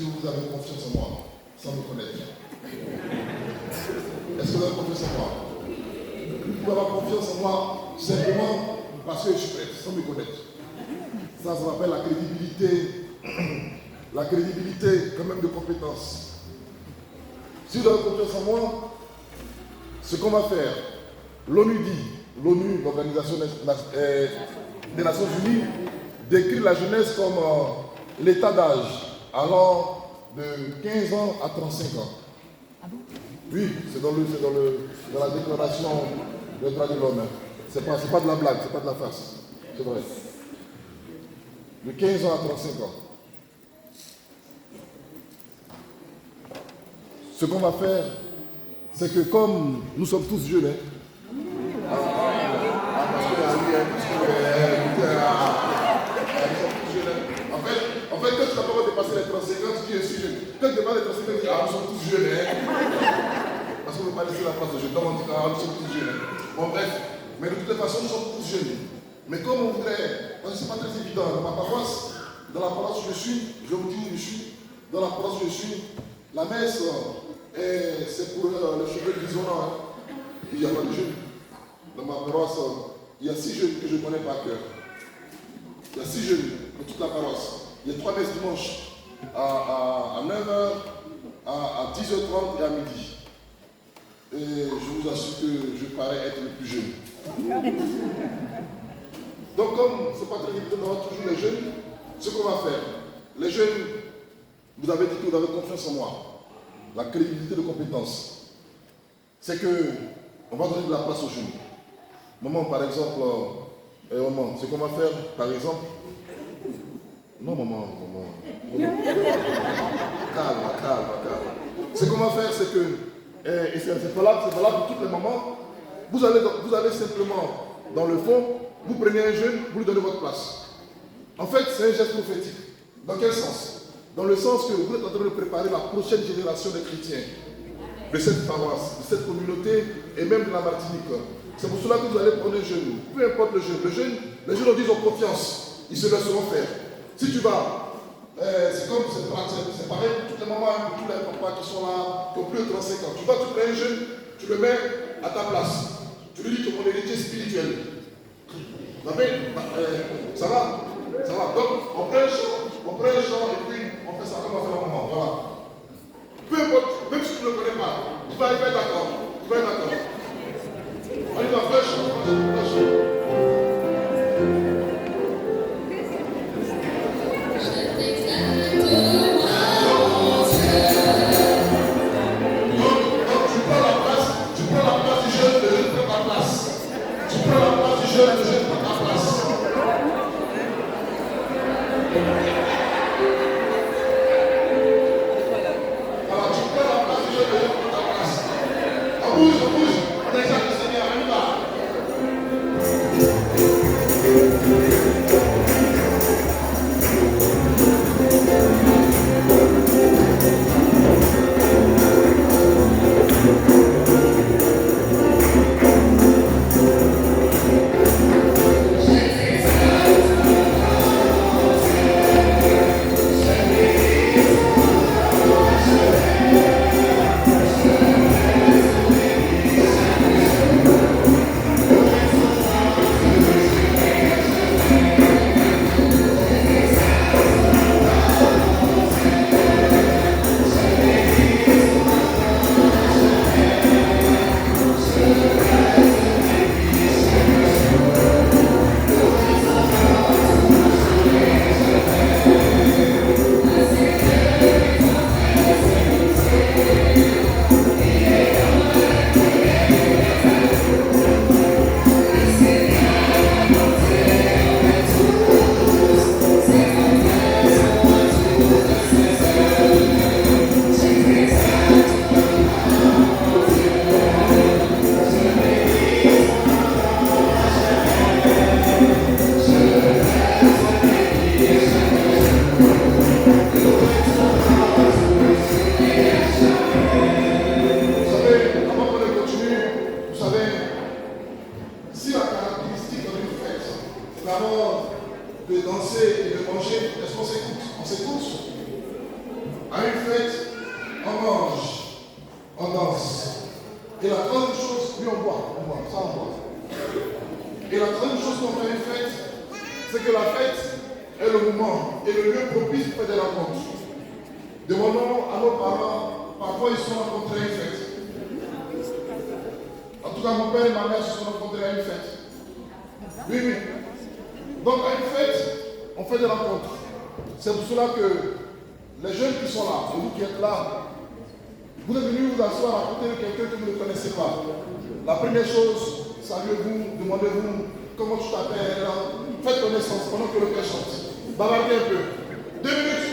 que vous avez confiance en moi, sans me connaître? Est-ce que vous avez confiance en moi? Vous pouvez avoir confiance en moi simplement parce que je suis prêt, sans me connaître. Ça s'appelle la crédibilité quand même de compétence. Si vous avez confiance en moi, ce qu'on va faire, l'ONU dit, l'Organisation des Nations Unies, décrit la jeunesse comme l'état d'âge allant de 15 ans à 35 ans. Oui, c'est dans la déclaration des droits de l'homme. C'est pas de la blague, c'est pas de la farce. C'est vrai. De 15 ans à 35 ans. Ce qu'on va faire, c'est que comme nous sommes tous jeunes, en fait, quand tu n'as pas dépassé les 35 ans, tu dis je suis jeune. Quand tu dépasses les 35 ans, tu dis nous sommes tous jeunes. Parce qu'on ne veut pas laisser la place aux jeunes. Donc on dit nous sommes tous jeunes. Bon bref, mais de toute façon, nous sommes tous jeunes. Mais comme on voudrait, parce que ce n'est pas très évident, dans ma paroisse, dans la paroisse où je suis, je vous dis où je suis, dans la paroisse où je suis, la messe, c'est pour les cheveux grisonnants. Il n'y a pas de jeunes. Dans ma paroisse, il y a 6 jeunes que je connais par cœur. Il y a 6 jeunes dans toute la paroisse. Il y a 3 messes dimanche à 9h, à 10h30 et à midi. Et je vous assure que je parais être le plus jeune. Donc comme ce n'est pas très évident d'avoir toujours les jeunes, ce qu'on va faire, les jeunes, vous avez dit que vous avez confiance en moi. La crédibilité de compétence, c'est qu'on va donner de la place aux jeunes. Maman, par exemple, maman, ce qu'on va faire, par exemple, non maman. Calme. Ce qu'on va faire, c'est que, et c'est valable pour toutes les mamans, vous allez simplement, dans le fond, vous prenez un jeune, vous lui donnez votre place. En fait, c'est un geste prophétique. Dans quel sens? Dans le sens que vous êtes en train de préparer la prochaine génération de chrétiens, de cette paroisse, de cette communauté et même de la Martinique. C'est pour cela que vous allez prendre un jeune, peu importe le jeune. Les jeunes ont confiance, ils se laisseront faire. Si tu vas, c'est pareil pour toutes les mamans, pour tous les papas qui sont là, qui ont plus de 35 ans. Tu prends un jeune, tu le mets à ta place. Tu lui dis que mon héritier spirituel. Ça va? Donc, on prend un champ et puis on fait ça comme on fait la maman. Voilà. Peu importe, même si tu ne le connais pas, tu vas être d'accord. On y va, prends un champ. Bouge. À une fête, on mange, on danse. Et la troisième chose, oui, on boit, ça on boit. Et la troisième chose qu'on fait à une fête, c'est que la fête est le moment et le lieu propice pour faire des rencontres. Demandons à nos parents, parfois ils se sont rencontrés à une fête. En tout cas, mon père et ma mère se sont rencontrés à une fête. Oui, oui. Donc à une fête, on fait des rencontres. C'est pour cela que les jeunes qui sont là, et vous qui êtes là, vous êtes venus vous asseoir à côté de quelqu'un que vous ne connaissez pas. La première chose, saluez-vous, demandez-vous comment tu t'appelles, faites connaissance pendant que le père chante. Bavardez un peu. 2 minutes.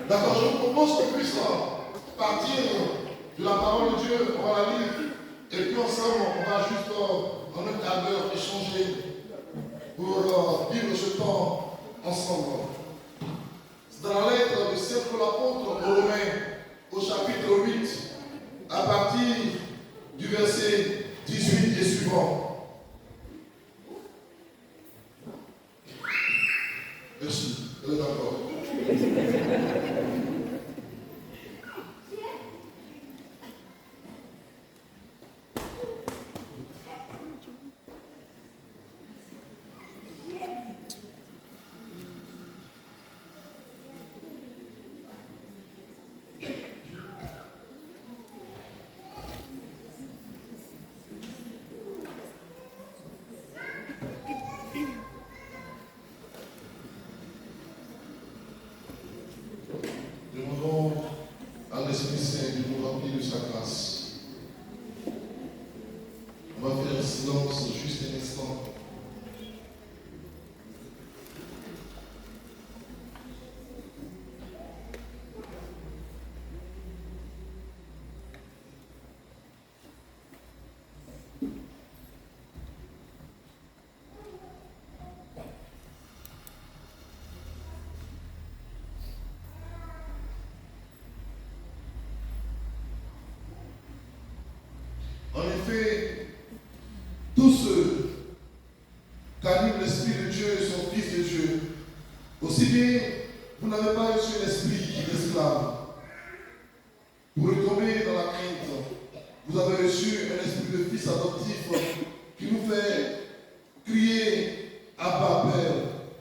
D'accord, je vous propose qu'on puisse partir de la parole de Dieu, on va la lire, et puis ensemble, on va juste en un quart d'heure échanger pour vivre ce temps ensemble. C'est dans la lettre de Saint Paul l'apôtre aux Romains, au chapitre 8, à partir du verset 18 et suivant. Merci, elle est d'accord. Demandons à l'Esprit Saint de nous remplir de sa grâce. On va faire silence juste un instant. En effet, tous ceux qu'à Aussi bien, vous n'avez pas reçu un esprit d'esclave pour retomber dans la crainte. Vous avez reçu un esprit de fils adoptif qui nous fait crier Abba Père.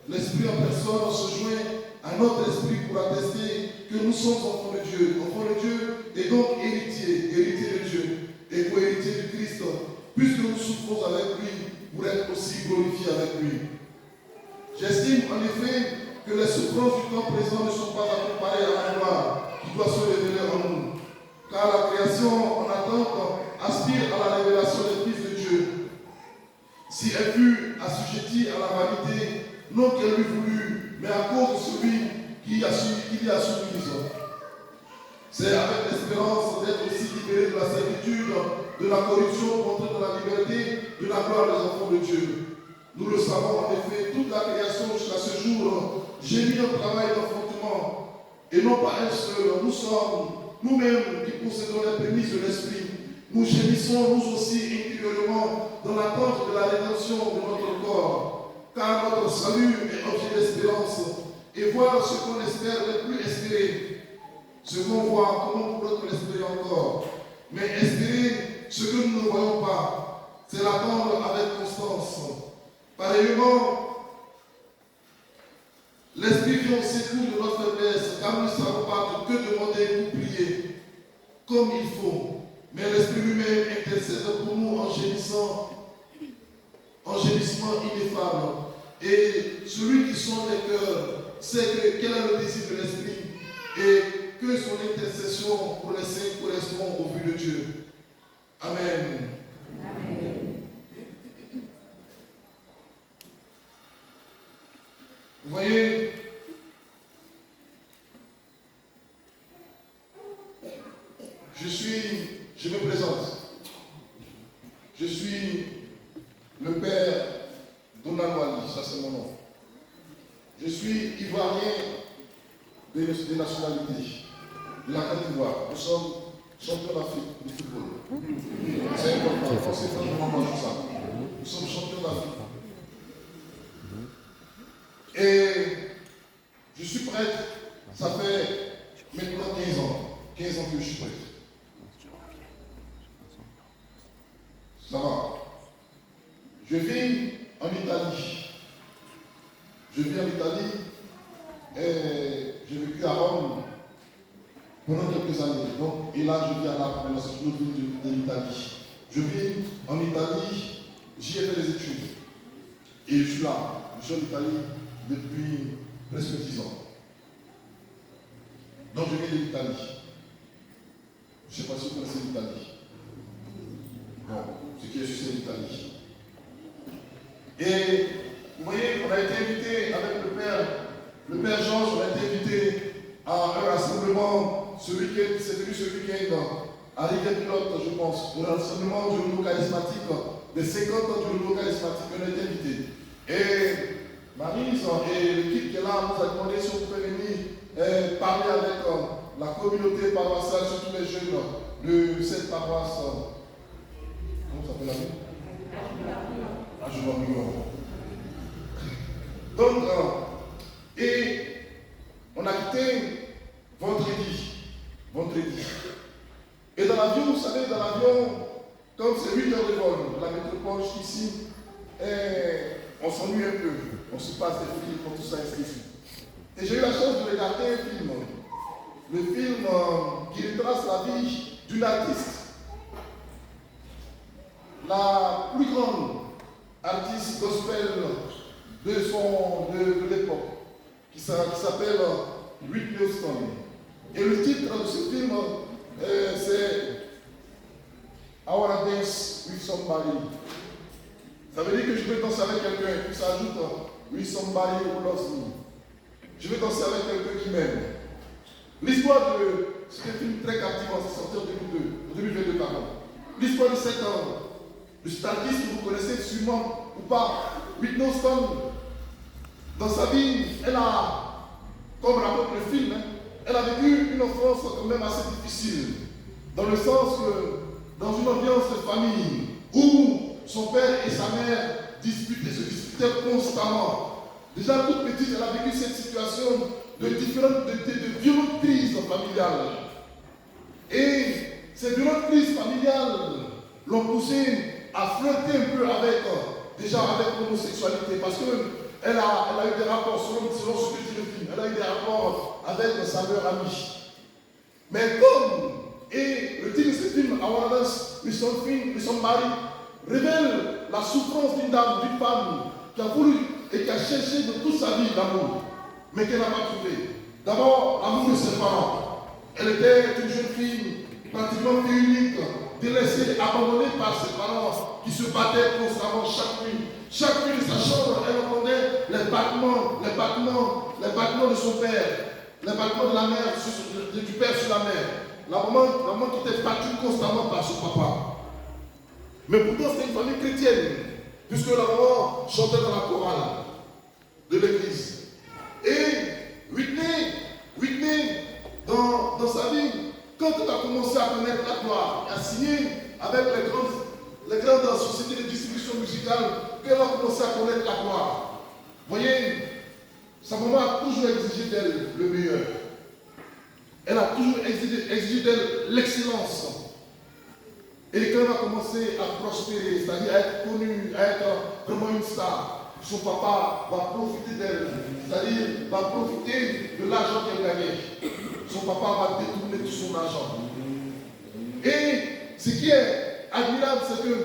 L'esprit en personne se joint à notre esprit pour attester que nous sommes enfants de Dieu. Enfants de Dieu et donc héritiers de Dieu et co-héritiers du Christ, puisque nous souffrons avec lui pour être aussi glorifiés avec lui. J'estime en effet que les souffrances du temps présent ne sont pas à comparer à la gloire qui doit se révéler en nous. Car la création en attente aspire à la révélation des fils de Dieu. Si elle fut assujettie à la vanité, non qu'elle l'eût voulu, mais à cause de celui qui y a soumise. C'est avec l'espérance d'être aussi libéré de la servitude, de la corruption, pour entrer dans la liberté, de la gloire des enfants de Dieu. Nous le savons en effet, toute la création jusqu'à ce jour gémit un travail d'enfantement, et non pas un seul. Nous sommes nous-mêmes qui possédons les prémices de l'Esprit. Nous gémissons nous aussi intérieurement dans l'attente de la rédemption de notre corps, car notre salut est objet d'espérance, et voir ce qu'on espère n'est plus espérer. Ce qu'on voit, comment peut-on l'espérer encore? Mais espérer ce que nous ne voyons pas, c'est l'attendre avec constance. Pareillement, l'Esprit vient au secours de notre faiblesse, car nous ne savons pas que demander ou prier comme il faut. Mais l'Esprit lui-même intercède pour nous en gémissement ineffable. Et celui qui sonde les cœurs sait quel est le désir de l'Esprit et que son intercession pour les saints correspond au but de Dieu. Amen. Amen. Vous voyez, je me présente. Je suis le père Donawali, ça c'est mon nom. Je suis ivoirien des nationalités, de la Côte d'Ivoire. Nous sommes champions d'Afrique de football. C'est important, c'est vraiment ça. Nous sommes champions d'Afrique. Et je suis prêtre, ça fait maintenant 15 ans. 15 ans que je suis prêtre. Ça va. Je vis en Italie. Je vis en Italie et j'ai vécu à Rome pendant quelques années. Donc, et là, je vis à Naples, maintenant c'est une autre ville de l'Italie. Je vis en Italie, j'y ai fait des études. Et je suis là, je suis en Italie depuis presque 10 ans. Donc, je viens de l'Italie. Je ne sais pas si vous connaissez l'Italie. Bon, ce qui est juste l'Italie. Et vous voyez, on a été invité avec le père Georges, on a été invité à un rassemblement ce week-end, c'est venu ce week-end à Rivière-Pilote, je pense, le rassemblement du renouveau charismatique, des 50 ans du renouveau charismatique, on a été invité. Et Marise et l'équipe qui est là nous a demandé si on pouvait venir parler avec la communauté paroissiale, surtout les jeunes de cette paroisse. Comment ça s'appelle la ville? Ah, je vois mieux. Donc, et on a quitté vendredi. Et dans l'avion, vous savez, dans l'avion, comme c'est 8 heures de vol de la métropole jusqu'ici, on s'ennuie un peu. On se passe des films, tout ça, ici. Et j'ai eu la chance de regarder un film. Le film qui retrace la vie d'une artiste. La plus grande artiste gospel de l'époque, qui s'appelle Whitney Houston. Et le titre de ce film, c'est I Wanna Dance with Somebody. Ça veut dire que je veux danser avec quelqu'un, puis ça ajoute with somebody who loves me. Je veux danser avec quelqu'un qui m'aime. L'histoire de c'est un film très captivant, c'est sorti en 2022, pardon. L'histoire de cet artiste que vous connaissez sûrement ou pas, Whitney Houston, dans sa vie, elle a, comme raconte le film, elle a vécu une enfance quand même assez difficile, dans le sens que, dans une ambiance de famille, où son père et sa mère se disputaient constamment. déjà toute petite, elle a vécu cette situation de violentes crises familiales. Et ces violentes crises familiales l'ont poussée à flirter un peu avec l'homosexualité, parce qu'elle a eu des rapports, selon ce que dit le film, elle a eu des rapports avec sa meilleure amie. Mais le titre de ce film, Our Dance with Somebody, révèle la souffrance d'une femme qui a voulu et qui a cherché de toute sa vie l'amour, mais qu'elle n'a pas trouvé. D'abord, l'amour de ses parents. Elle était une jeune fille, pratiquement unique, délaissée, abandonnée par ses parents qui se battaient constamment chaque nuit. Chaque nuit de sa chambre, elle entendait les battements de son père, les battements de la mère, du père sur la mère. La maman qui était battue constamment par son papa. Mais pourtant, c'était une famille chrétienne, puisque la maman chantait dans la chorale de l'église. Et Whitney, dans sa vie, quand elle a commencé à connaître la gloire, à signer avec les grandes sociétés de distribution musicale, qu'elle a commencé à connaître la gloire. Vous voyez, sa maman a toujours exigé d'elle le meilleur. Elle a toujours exigé d'elle l'excellence. Et quand elle a commencé à prospérer, c'est-à-dire à être connue, à être vraiment une star, son papa va profiter d'elle, c'est-à-dire va profiter de l'argent qu'elle gagnait. Son papa va détourner tout son argent. Et ce qui est admirable, c'est que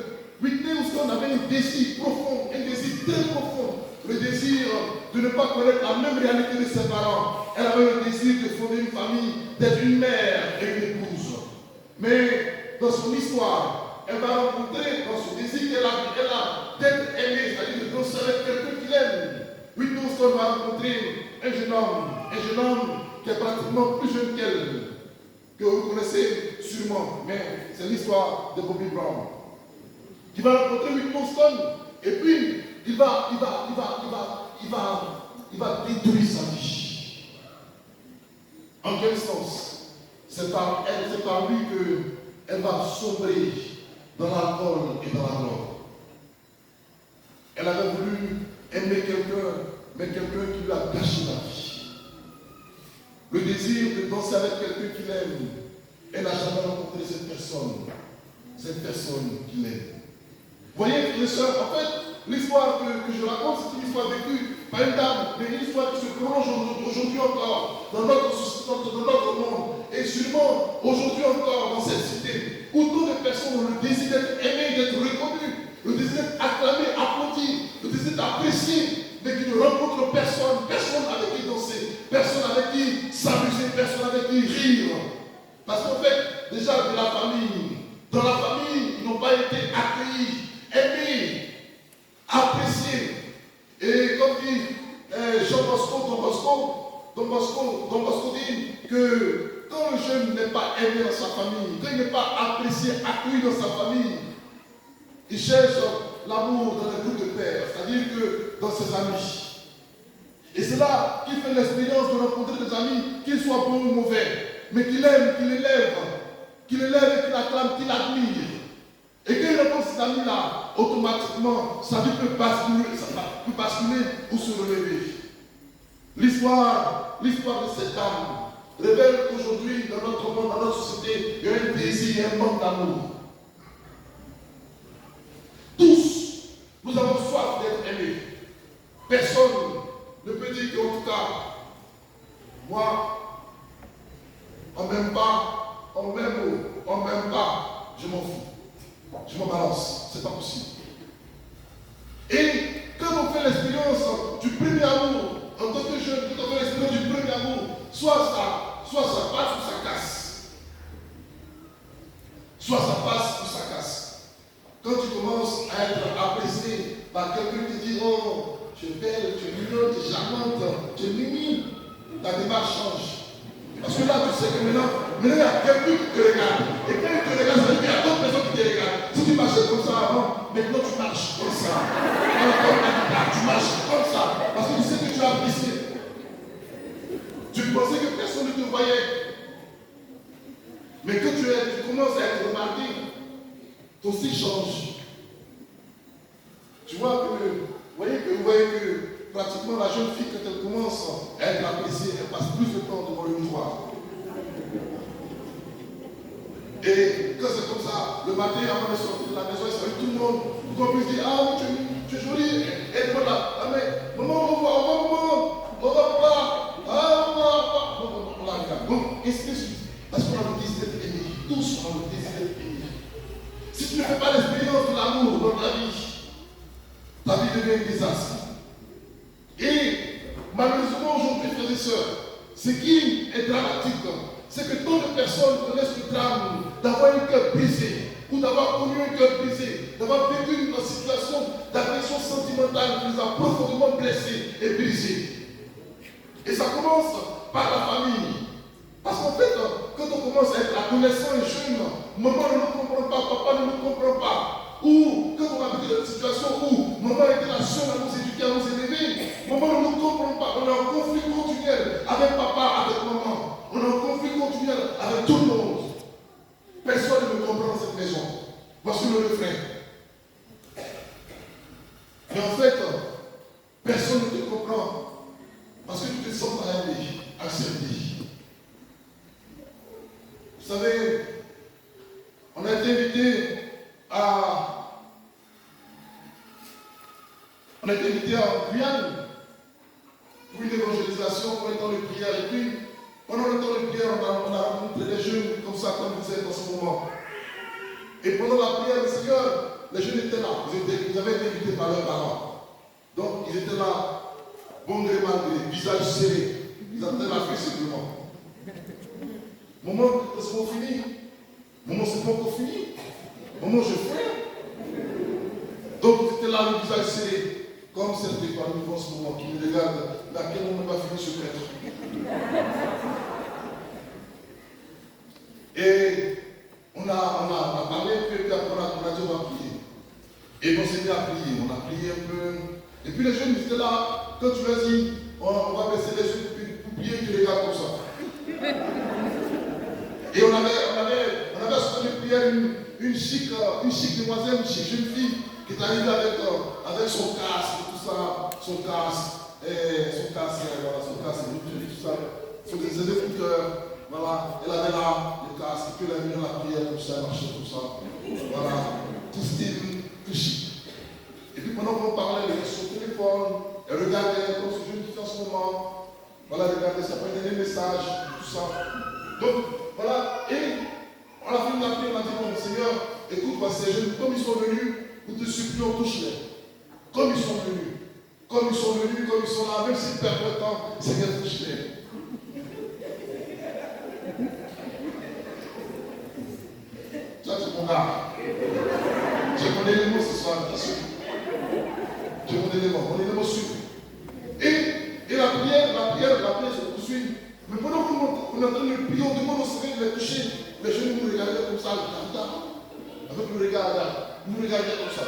Whitney Houston avait un désir profond, un désir très profond, le désir de ne pas connaître la même réalité de ses parents. Elle avait le désir de fonder une famille, d'être une mère et une épouse. Mais dans son histoire, elle va rencontrer, dans son désir qu'elle a d'être aimée, c'est-à-dire de danser avec quelqu'un qu'il aime. Whitney Houston va rencontrer un jeune homme qui est pratiquement plus jeune qu'elle, que vous connaissez sûrement, mais c'est l'histoire de Bobby Brown, qui va rencontrer Whitney Houston, et puis il va détruire sa vie. En quel sens? C'est par lui qu'elle va sombrer dans l'alcool et dans la drogue. Elle avait voulu aimer quelqu'un, mais quelqu'un qui lui a gâché la vie. Le désir de danser avec quelqu'un qu'il aime, elle n'a jamais rencontré cette personne qu'il aime. Vous voyez, les soeurs, en fait, l'histoire que je raconte, c'est une histoire vécue par une dame, mais une histoire qui se prolonge aujourd'hui encore dans notre monde. Et sûrement, aujourd'hui encore, dans cette cité, où toutes les personnes ont le désir d'être aimées, d'être reconnues, le désir d'être acclamées, applaudies, le désir d'être appréciées, mais qui ne rencontrent personne avec qui danser, personne avec qui s'amuser, personne avec qui rire. Parce qu'en fait, déjà dans la famille, ils n'ont pas été accueillis, aimés, appréciés. Et comme dit Jean Bosco, Don Bosco dit que quand le jeune n'est pas aimé dans sa famille, quand il n'est pas apprécié, accueilli dans sa famille, il cherche l'amour dans les groupes de pères, c'est-à-dire que dans ses amis. Et c'est là qu'il fait l'expérience de rencontrer des amis, qu'ils soient bons ou mauvais, mais qu'il aime, qu'il élève et qu'il acclame, qu'il admire. Et quand il rencontre ces amis-là, automatiquement, sa vie peut basculer ou se relever. L'histoire de cette dame révèle qu'aujourd'hui, dans notre monde, dans notre société, il y a un désir et un manque d'amour. Tous, nous avons soif d'être aimés. Personne ne peut dire qu'en tout cas, moi, on ne m'aime pas, on m'aime pas, je m'en fous. Je m'en balance, c'est pas possible. Et quand on fait l'expérience du premier amour, en tant que jeune, quand on fait l'expérience du premier amour, soit ça passe ou ça casse. Soit ça passe ou ça casse. Quand tu commences à être apprécié par quelqu'un qui dit oh, tu es belle, tu es mignonne, tu es charmante, tu es mimi, ta démarche change. Parce que là, tu sais que maintenant, il y a quelqu'un qui te regarde. Et quand il te regarde, ça veut dire qu'il y a d'autres personnes qui te regardent. Si tu marchais comme ça avant, maintenant tu marches comme ça. Tu marches comme ça. Parce que tu sais que tu as apprécié. Tu pensais que personne ne te voyait. Mais quand tu commences à être remarqué, ton style change. Vous voyez que pratiquement la jeune fille, quand elle commence à être apaisée, elle passe plus de temps devant le miroir. Et quand c'est comme ça, le matin, avant de sortir de la maison, il salue tout le monde. Tout le monde peut dire, ah oui, tu es jolie. Et voilà, ah mais, maman, on va pas. Ah, on la regarde. Donc, ainsi de suite. Parce qu'on a le désir d'être aimé. Tous ont le désir d'être aimé. Si tu ne fais pas l'expérience de l'amour dans ta vie devient un désastre. Et malheureusement, aujourd'hui, frères et sœurs, ce qui est dramatique, c'est que tant de personnes connaissent le drame d'avoir un cœur brisé, ou d'avoir connu un cœur brisé, d'avoir vécu une situation d'agression sentimentale qui les a profondément blessés et brisés. Et ça commence par la famille. Parce qu'en fait, quand on commence à être adolescent et jeune, maman ne nous comprend pas, papa ne nous comprend pas. Ou quand on a vécu une situation où maman était la seule à nous éduquer, à nous élever, maman ne nous comprend pas. On est en conflit continuel avec papa, avec maman. On est en conflit continuel avec tout le monde. Personne ne me comprend dans cette maison. Voici le refrain. Mais en fait, personne ne te comprend parce que tu te sens pas aimé, accepté. Vous savez, on a été invité en Guyane pour une évangélisation, pour un temps de prière. Et puis, pendant le temps de prière, on a rencontré des jeunes comme ça, comme vous êtes en ce moment. Et pendant la prière, le Seigneur, les jeunes étaient là. Ils avaient été invités par leurs parents. Donc, ils étaient là, bon gré, mal gré, visage serré. Ils attendaient la fin simplement. Maman, c'est pas fini. Maman, c'est pas encore fini. Maman, je fais. Donc, ils étaient là, le visage serré. Comme certains parmi nous en ce moment qui me regardent, mais à quel moment on va finir ce prêtre? Et on a parlé un peu, puis après on a dit on va prier. Et on s'est mis à prier, on a prié un peu. Et puis les jeunes étaient là, quand tu leur dis, on va baisser les yeux pour prier, tu regardes comme ça. Et on avait sorti de prière une chic demoiselle, une chic jeune fille, qui est arrivée avec son casque, tout ça, son casque, tout ça, ses écouteurs, voilà, elle avait là le casque, puis elle avait mis la prière, tout ça, elle marchait, tout ça, voilà, tout style, tout chic. Et puis pendant qu'on parlait, elle était sur son téléphone, elle regardait comme ce jeune qui fait en ce moment, voilà, elle regardait, ça prenait des messages, tout ça. Donc, voilà, et on a fini la prière, on a dit, bon, Seigneur, écoute, voici ces jeunes, comme ils sont venus, nous te supplions, touche-les. Comme ils sont venus, comme ils sont là, même s'ils perdent le temps, Seigneur, touche-les. Ça, c'est mon gars. J'ai mon élément ce soir, bien sûr. J'ai mon élément suit. Et la prière se poursuit. Mais pendant qu'on est en train de prier, on demande au Seigneur de les toucher. Les jeunes nous regardaient comme ça, avec le regard, nous regardaient comme ça.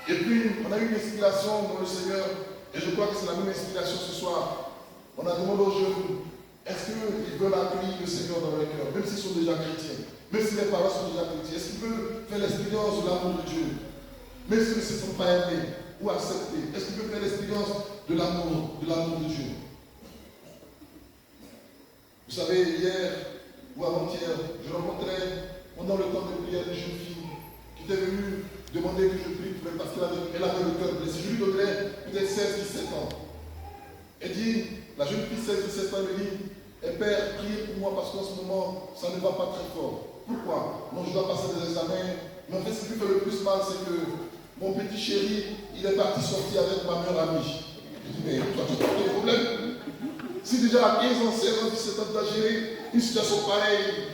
Et puis, on a eu une inspiration dans le Seigneur, et je crois que c'est la même inspiration ce soir. On a demandé aux jeunes, est-ce qu'ils veulent accueillir le Seigneur dans leur cœur, même s'ils sont déjà chrétiens, même si les parents sont déjà chrétiens, est-ce qu'ils veulent faire l'expérience de l'amour de Dieu, même s'ils ne se sont pas aimés ou acceptés, est-ce qu'ils veulent faire l'expérience de l'amour de Dieu? Vous savez, hier ou avant-hier, je rencontrais pendant le temps de prière une jeune fille qui était venue demander que je prie pour elle parce qu'elle avait le cœur blessé. Je lui donnerais peut-être 16-17 ans. Elle dit, la jeune fille 16-17 ans, elle me dit, Père, priez pour moi parce qu'en ce moment, ça ne va pas très fort. Pourquoi? Non, je dois passer des examens. Mais en fait, ce qui me fait le plus mal, c'est que mon petit chéri, il est parti sortir avec ma meilleure amie. Je dis, mais toi, tu as des problèmes? Si déjà à 15 ans, 16 ans, 17 ans, tu as géré une situation pareille.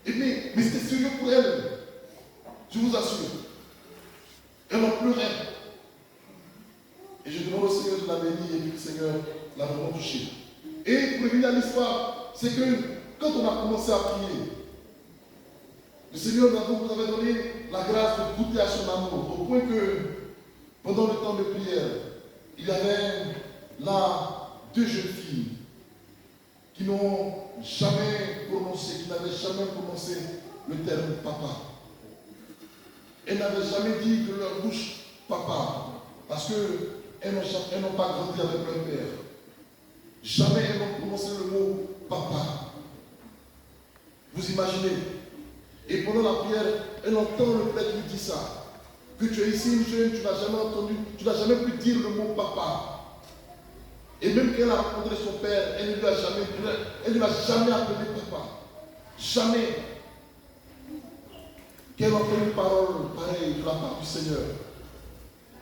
Et puis, mais c'était sérieux pour elle. Je vous assure. Elle en pleurait. Et je demande au Seigneur de la bénir et puis le Seigneur l'a vraiment touché. Et pour revenir à l'histoire, c'est que quand on a commencé à prier, le Seigneur nous avait donné la grâce de goûter à son amour, au point que pendant le temps de prière, il y avait là 2 jeunes filles qui n'ont jamais prononcé, qui n'avaient jamais prononcé le terme papa. Elles n'avaient jamais dit de leur bouche papa, parce que elles n'ont pas grandi avec leur père. Jamais elles n'ont prononcé le mot papa. Vous imaginez? Et pendant la prière, elle entend le prêtre lui dire ça. Que tu es ici une jeune, tu n'as jamais entendu, tu n'as jamais pu dire le mot papa. Et même quand elle a rencontré son père, elle ne lui a jamais appelé papa. Jamais. Qu'elle entend une parole pareille de la part du Seigneur,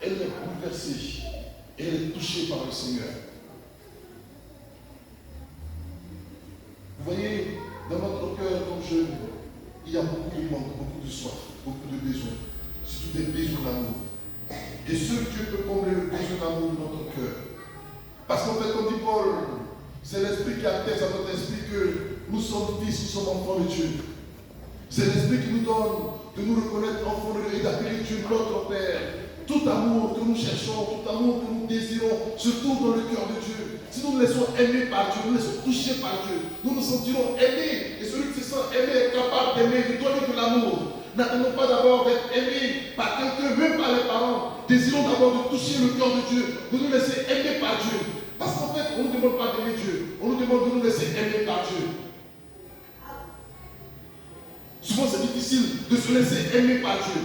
elle est bouleversée et elle est touchée par le Seigneur. Vous voyez, dans notre cœur comme jeune, il y a beaucoup de manque, beaucoup de soif, beaucoup de besoins, surtout des besoins d'amour. Et seul Dieu peut combler le besoin d'amour de notre cœur. Parce qu'en fait, comme dit Paul, c'est l'Esprit qui atteste à notre esprit que nous sommes fils, nous sommes enfants de Dieu. C'est l'Esprit qui nous donne de nous reconnaître enfants de Dieu et d'appeler Dieu notre Père. Tout amour que nous cherchons, tout amour que nous désirons, se trouve dans le cœur de Dieu. Si nous nous laissons aimer par Dieu, nous nous laissons toucher par Dieu, nous nous sentirons aimés. Et celui qui se sent aimé est capable d'aimer, de donner de l'amour. N'attendons pas d'abord d'être aimés par quelqu'un, même par les parents. Désirons d'abord de toucher le cœur de Dieu, de nous laisser aimer par Dieu. Parce qu'en fait, on ne nous demande pas d'aimer Dieu, on nous demande de nous laisser aimer par Dieu. Souvent, c'est difficile de se laisser aimer par Dieu.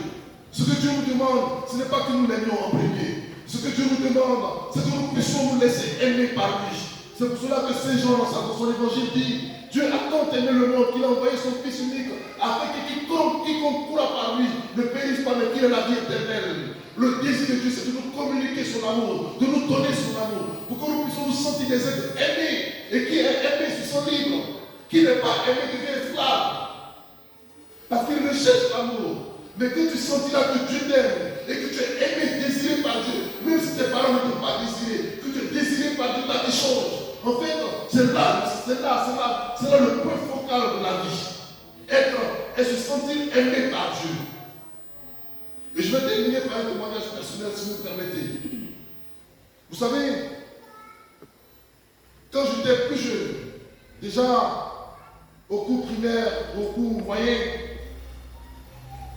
Ce que Dieu nous demande, ce n'est pas que nous l'aimions en premier. Ce que Dieu nous demande, c'est que nous puissions nous laisser aimer par lui. C'est pour cela que Saint Jean, dans son évangile, dit Dieu a tant aimé le monde qu'il a envoyé son Fils unique, afin que quiconque courra par lui ne périsse pas, mais qu'il ait la vie éternelle. Le désir de Dieu, c'est de nous communiquer son amour, de nous donner son amour, pour que nous puissions nous sentir des êtres aimés. Et qui est aimé se sent libre. Qui n'est pas aimé devient esclave. Parce qu'il recherche l'amour. Mais que tu sentiras que Dieu t'aime et que tu es aimé, désiré par Dieu, même si tes parents ne t'ont pas désiré, que tu es désiré par Dieu, tu as des choses. En fait, c'est là le point focal de la vie. Être et se sentir aimé par Dieu. Et je vais terminer par un témoignage personnel, si vous me permettez. Vous savez, quand j'étais plus jeune, déjà au cours primaire, au cours moyen,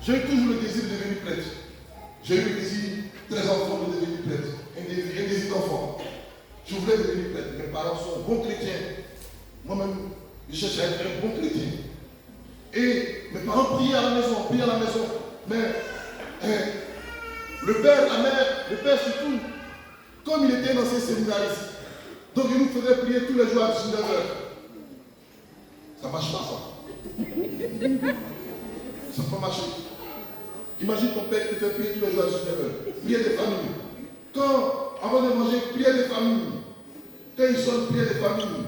j'ai eu toujours le désir de devenir prêtre. J'ai eu le désir très enfant de devenir prêtre. Un désir d'enfant. Je voulais devenir prêtre. Mes parents sont bons chrétiens. Moi-même, je cherchais à être un bon chrétien. Et mes parents priaient à la maison, Mais le père, la mère, le père surtout, comme il était dans ses séminaristes, donc il nous faisait prier tous les jours à 19h. Ça ne marche pas, ça. Ça ne peut pas marcher. Imagine ton père qui te fait prier tous les jours à 19h. Prier des familles. Quand, avant de manger, prier des familles. Quand il sonne, prier des familles.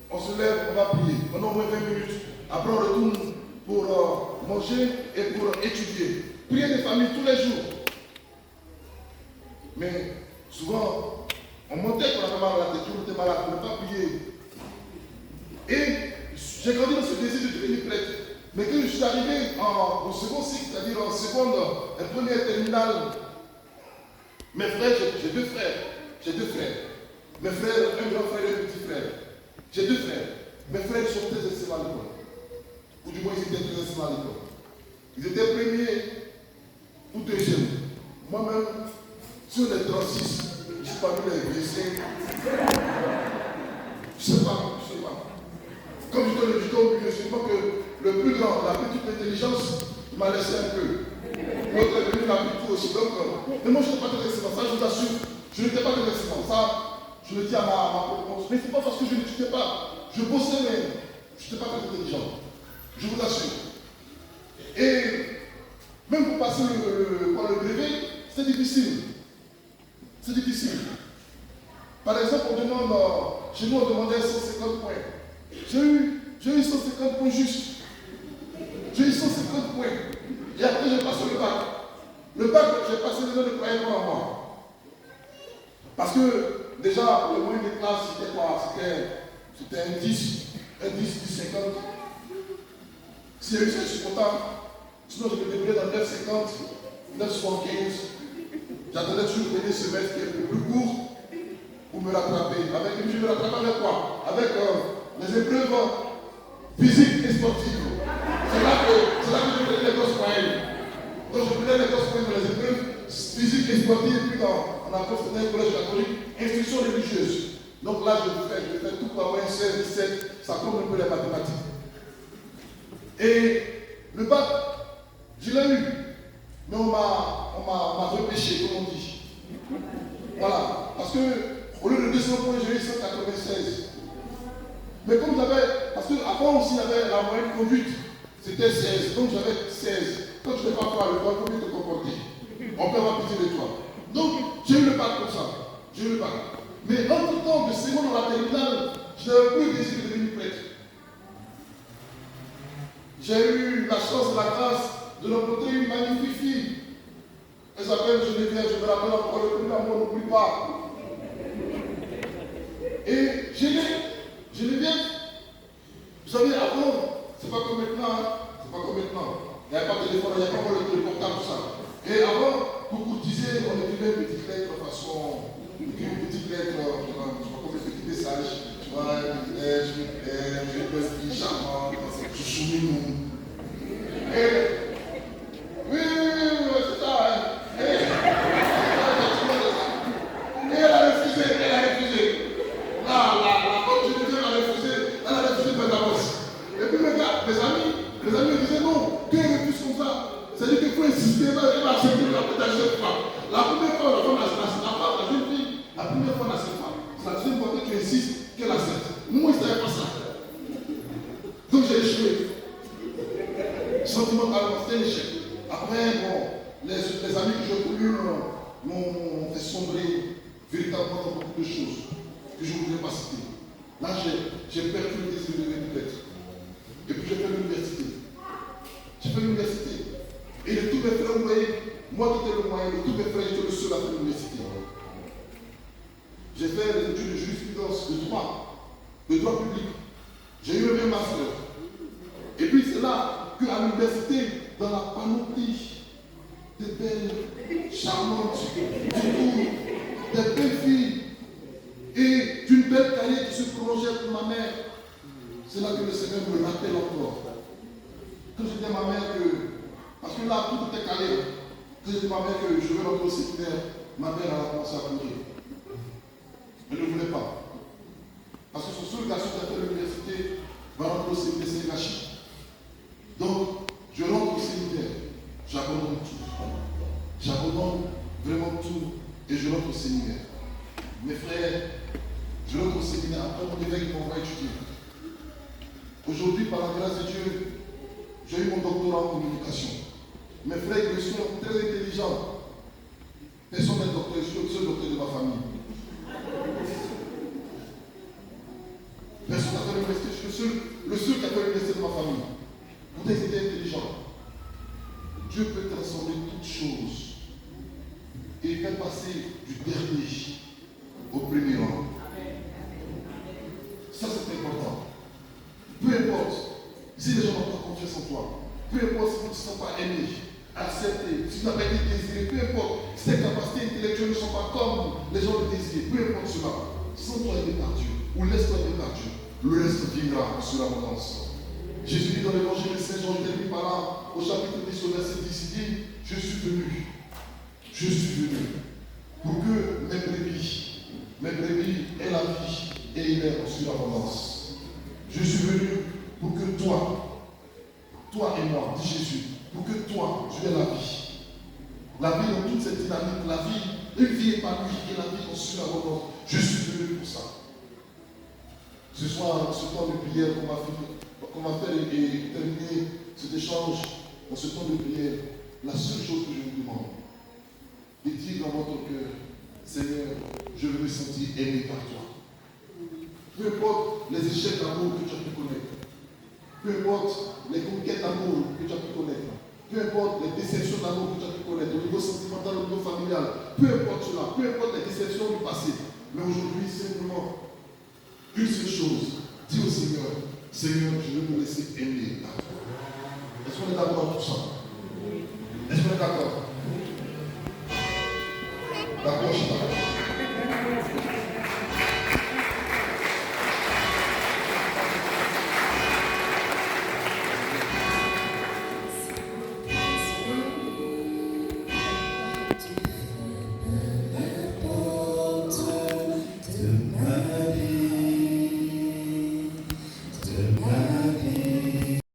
On se lève, on va prier pendant au moins 20 minutes. Après, on retourne pour manger et pour étudier. Prier des familles tous les jours. Mais souvent, on montait pour la maman malade, on était malade, on ne pouvait pas prier. Et j'ai grandi dans ce désir de devenir prêtre. Mais quand je suis arrivé au second cycle, c'est-à-dire en seconde, première terminale, mes frères, j'ai deux frères. Mes frères, un grand frère et un petit frère. J'ai deux frères. Mes frères sont très excellents à l'école. Ou du moins, ils étaient très excellents à l'école. Ils étaient premiers ou deuxième. Moi-même, sur les 36, je ne suis pas venu les blessés. Je ne sais pas. Comme je te le dis, je sais pas que le plus grand, la petite intelligence, il m'a laissé un peu. L'autre est venu la petite aussi. Donc, mais moi, je n'étais pas très excellent. Ça, je vous assure. Je n'étais pas très excellent. Ça, je le dis à ma propre. Mais ce n'est pas parce que je n'étudiais pas. Je bossais, mais je n'étais pas très intelligent. Je vous assure. Et même pour passer le brevet, c'est difficile. C'est difficile. Par exemple, chez nous, on demandait 150 points. J'ai eu 150 points juste. J'ai eu 150 points. Et après, j'ai passé le bac. Le bac, j'ai passé les gens ne croyaient pas en moi. Parce que, déjà, le moyen de classe, c'était quoi? C'était un 10, 10, 50. Si j'ai eu ça, je suis content. Sinon, je me débrouillais dans 9,50, 9,75. J'attendais toujours le dernier semestre qui est le plus court pour me rattraper. Je me rattrapais avec quoi? Avec les épreuves physiques et sportives. C'est là que je prenais les grosses moyennes. Donc je prenais les grosses moyennes dans les épreuves. physique et sportive, puis on a constaté un collège catholique, instruction religieuse. Donc là, je fais tout pour avoir un 16, 17, ça compte un peu les mathématiques. Et le bac, je l'ai eu, mais on m'a repêché, comme on dit. Voilà, parce que au lieu de 200 points, j'ai eu 196. Mais comme j'avais, parce qu'avant aussi, il y avait la moyenne conduite, c'était 16, donc j'avais 16. Quand tu n'es pas fort à l'école, comment te comporter? On peut avoir pitié de toi. Donc, j'ai eu le bac comme ça. J'ai eu le bac. Mais entre temps, de seconde dans la terminale, je n'avais plus le désir de devenir prêtre. J'ai eu la chance et la grâce de rencontrer une magnifique fille. Elle s'appelle Geneviève, je me rappelle encore le premier amour, n'oublie pas. Et Geneviève, vous savez, avant, c'est pas comme maintenant, c'est pas comme maintenant. Il n'y avait pas de téléphone, il n'y avait pas encore le portable, tout ça. Et avant, pour courtiser, on écrivait une petite lettre de façon, une petite lettre, je sais pas comment un petit message, tu vois, je une belle fille charmante, je souris nous. Et, oui, c'est ça, hein. Et elle a refusé. Là, comme je disais, elle a refusé de Pentagos. Et puis mes gars, mes amis me disaient non, qu'elle refuse comme ça. C'est-à-dire qu'il faut insister, elle va accepter la protection. La première fois, la jeune fille, la première fois, n'accepte pas. C'est la deuxième fois que tu insistes qu'elle accepte. Moi, je ne savais pas ça. Donc j'ai échoué. Sentimentalement, c'était un échec. Après, bon, les amis que j'ai connus m'ont fait sombrer véritablement dans beaucoup de choses que je ne voulais pas citer. Là, j'ai perdu le désir de devenir prêtre. Et puis j'ai fait l'université. J'ai fait l'université. Et de tous mes frères, vous voyez, moi qui étais le moyen, de tous mes frères, j'étais le seul à faire l'université. J'ai fait les études de jurisprudence, de droit public. J'ai eu un master. Et puis c'est là qu'à l'université, dans la panoplie des belles, charmantes, des belles filles et d'une belle carrière qui se prolongeait pour ma mère, c'est là que le Seigneur me rappelle encore. Quand je dis à ma mère que, parce que là tout était calé, quand je dis à ma mère que je veux rentrer au séminaire, ma mère a commencé à pleurer. Elle ne voulait pas. Parce que son seul garçon qui a fait l'université va rentrer au séminaire, c'est Rachid. Donc, je rentre au séminaire, j'abandonne tout. J'abandonne vraiment tout et je rentre au séminaire. Mes frères, je rentre au séminaire, après mon évêque m'envoie étudier. Aujourd'hui, par la grâce de Dieu, j'ai eu mon doctorat en communication. Mes frères, ils sont très intelligents. Personne n'est docteur, je suis le seul docteur de ma famille. Personne n'a fait l'université, je suis le seul qui a fait l'université de ma famille. Vous êtes intelligents. Dieu peut transformer toutes choses et faire passer du dernier au premier rang. Ça, c'est important. Peu importe si les gens n'ont pas confiance en toi, peu importe si tu ne te sens pas aimé, accepté, si tu n'as pas été désiré, peu importe si tes capacités intellectuelles ne sont pas comme les gens le désirent, peu importe cela, sens-toi aimé par Dieu ou laisse-toi aimer par Dieu. Le reste viendra sur l'abondance. Jésus dit dans l'évangile de Saint Jean, je termine par là, au chapitre 10, au verset 10, il dit, je suis venu pour que mes brebis aient la vie et il est sur l'abondance. Je suis venu pour que toi et moi, dit Jésus, pour que toi, tu aies la vie. La vie dans toute cette dynamique, la vie, une vie épanouie et la vie sur l'abondance. Je suis venu pour ça. Ce soir, dans ce temps de prière qu'on va faire et terminer cet échange, dans ce temps de prière, la seule chose que je vous demande, est de dire dans votre cœur, Seigneur, je veux me sentir aimé par toi. Peu importe les échecs d'amour que tu as pu connaître, peu importe les conquêtes d'amour que tu as pu connaître, peu importe les déceptions d'amour que tu as pu connaître, au niveau sentimental, au niveau familial, peu importe cela, peu importe les déceptions du passé, mais aujourd'hui, simplement, une seule chose, dis au Seigneur, Seigneur, je veux me laisser aimer par toi. Est-ce qu'on est d'accord dans tout ça? Est-ce qu'on est d'accord? D'accord, je suis d'accord.